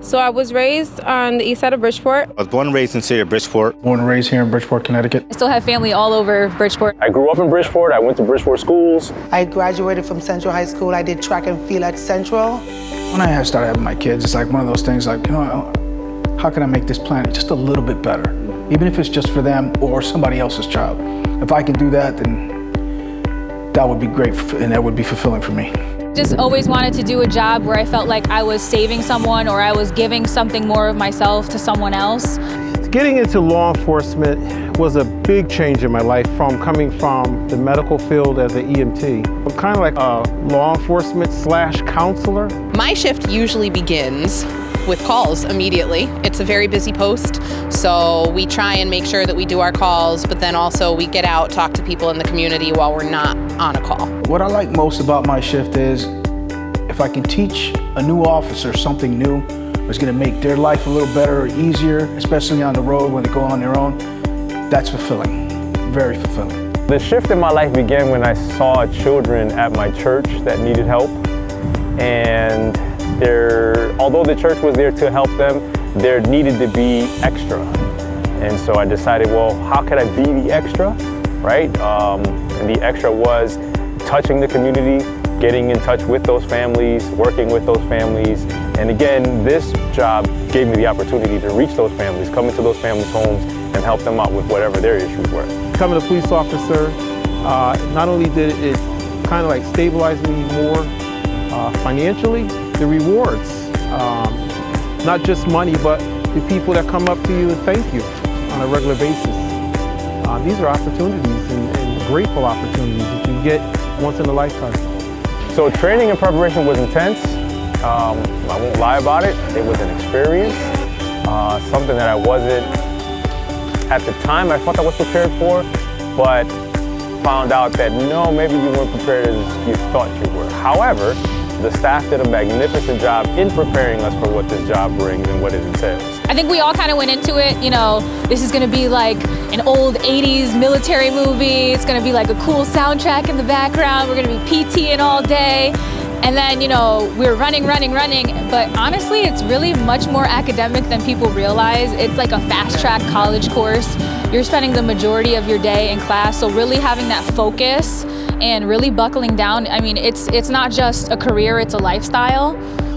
So I was raised on the east side of Bridgeport. I was born and raised in the city of Bridgeport. Born and raised here in Bridgeport, Connecticut. I still have family all over Bridgeport. I grew up in Bridgeport. I went to Bridgeport schools. I graduated from Central High School. I did track and field at Central. When I started having my kids, it's like one of those things like, you know, how can I make this planet just a little bit better? Even if it's just for them or somebody else's child. If I can do that, then that would be great and that would be fulfilling for me. Just always wanted to do a job where I felt like I was saving someone or I was giving something more of myself to someone else. Getting into law enforcement was a big change in my life from coming from the medical field as an EMT. I'm kind of like a law enforcement / counselor. My shift usually begins with calls immediately. It's a very busy post, so we try and make sure that we do our calls, but then also we get out, talk to people in the community while we're not on a call. What I like most about my shift is if I can teach a new officer something new, it's gonna make their life a little better or easier, especially on the road when they go on their own, that's fulfilling, very fulfilling. The shift in my life began when I saw children at my church that needed help. And although the church was there to help them, there needed to be extra. And so I decided, well, how could I be the extra, right? And the extra was touching the community, getting in touch with those families, working with those families. And again, this job gave me the opportunity to reach those families, come into those families' homes and help them out with whatever their issues were. Becoming a police officer, not only did it kind of like stabilize me more financially, the rewards, not just money, but the people that come up to you and thank you on a regular basis. These are opportunities and grateful opportunities that you get once in a lifetime. So training and preparation was intense. I won't lie about it. It was an experience, something that I wasn't, at the time I thought I was prepared for, but found out that no, maybe you weren't prepared as you thought you were. However, the staff did a magnificent job in preparing us for what this job brings and what it entails. I think we all kind of went into it, you know, this is going to be like an old 80s military movie. It's going to be like a cool soundtrack in the background. We're going to be PTing all day. And then, you know, we're running. But honestly, it's really much more academic than people realize. It's like a fast-track college course. You're spending the majority of your day in class. So really having that focus and really buckling down. I mean, it's not just a career, it's a lifestyle.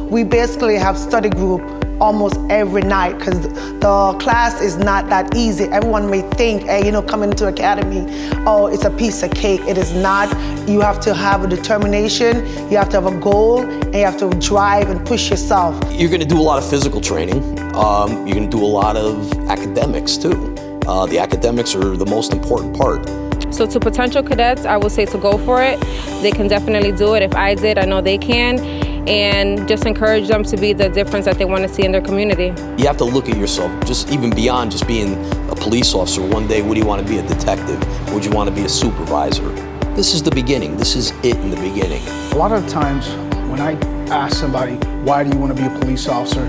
We basically have study group almost every night because the class is not that easy. Everyone may think, hey, you know, coming into academy, oh, it's a piece of cake. It is not. You have to have a determination, you have to have a goal, and you have to drive and push yourself. You're gonna do a lot of physical training. You're gonna do a lot of academics too. The academics are the most important part. So to potential cadets, I would say to go for it. They can definitely do it. If I did, I know they can. And just encourage them to be the difference that they want to see in their community. You have to look at yourself, just even beyond just being a police officer. One day, what do you want to be, a detective? Would you want to be a supervisor? This is the beginning. This is it in the beginning. A lot of the times when I ask somebody, why do you want to be a police officer?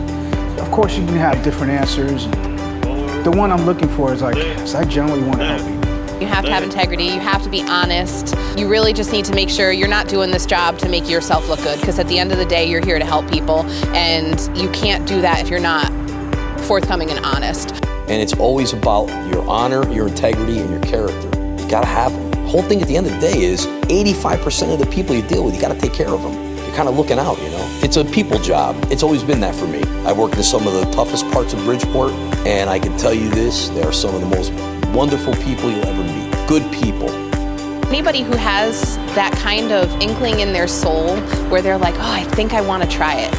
Of course, you can have different answers. The one I'm looking for is like, because I generally want to help people. You have to have integrity, you have to be honest. You really just need to make sure you're not doing this job to make yourself look good, because at the end of the day, you're here to help people, and you can't do that if you're not forthcoming and honest. And it's always about your honor, your integrity, and your character. You gotta have them. The whole thing at the end of the day is 85% of the people you deal with, you gotta take care of them. You're kind of looking out, you know? It's a people job. It's always been that for me. I worked in some of the toughest parts of Bridgeport, and I can tell you this, they are some of the most wonderful people you'll ever meet. Good people. Anybody who has that kind of inkling in their soul where they're like, oh, I think I want to try it,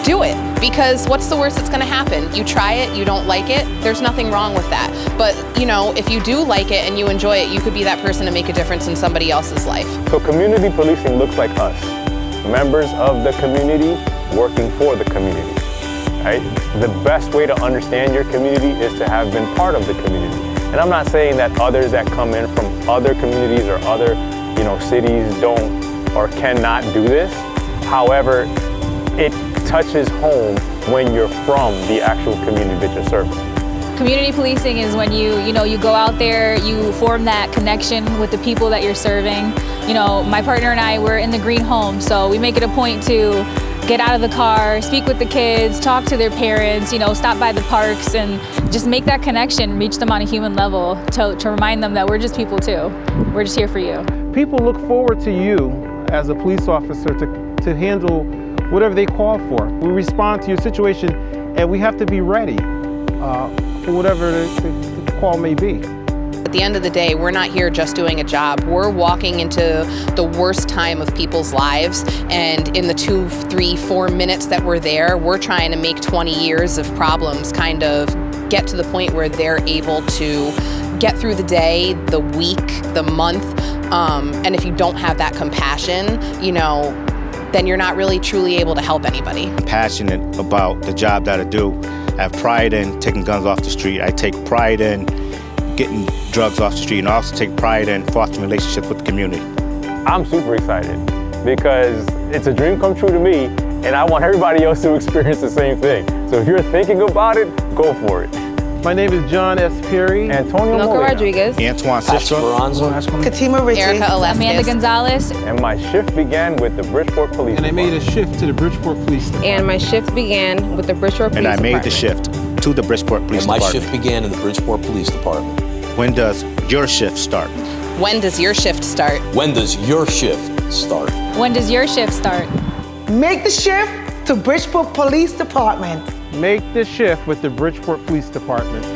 do it. Because what's the worst that's going to happen? You try it, you don't like it, there's nothing wrong with that. But, you know, if you do like it and you enjoy it, you could be that person to make a difference in somebody else's life. So community policing looks like us, members of the community working for the community, right? The best way to understand your community is to have been part of the community. And I'm not saying that others that come in from other communities or other, you know, cities don't or cannot do this. However, it touches home when you're from the actual community that you're serving. Community policing is when you go out there, you form that connection with the people that you're serving. You know, my partner and I, we're in the green home, so we make it a point to get out of the car, speak with the kids, talk to their parents, stop by the parks and just make that connection, reach them on a human level to remind them that we're just people too. We're just here for you. People look forward to you as a police officer to handle whatever they call for. We respond to your situation and we have to be ready for whatever the call may be. At the end of the day, we're not here just doing a job. We're walking into the worst time of people's lives, and in the 2, 3, 4 minutes that we're there, we're trying to make 20 years of problems kind of get to the point where they're able to get through the day, the week, the month, and if you don't have that compassion, then you're not really truly able to help anybody. I'm passionate about the job that I do. I have pride in taking guns off the street. I take pride in getting drugs off the street, and I also take pride in fostering relationships with the community. I'm super excited because it's a dream come true to me, and I want everybody else to experience the same thing. So if you're thinking about it, go for it. My name is John S. Perry. Antonio Milka Molina. Rodriguez. Antoine Sistrunk. Speranza. Katima Richie. Erica Illescas. Amanda Gonzalez. And my shift began with the Bridgeport Police And I made Department. a shift to the Bridgeport Police Department. And my shift began with the Bridgeport Police And I made the Department. shift to the Bridgeport Police And my Department. shift began in the Bridgeport Police Department. When does your shift start? When does your shift start? When does your shift start? When does your shift start? Make the shift to Bridgeport Police Department. Make the shift with the Bridgeport Police Department.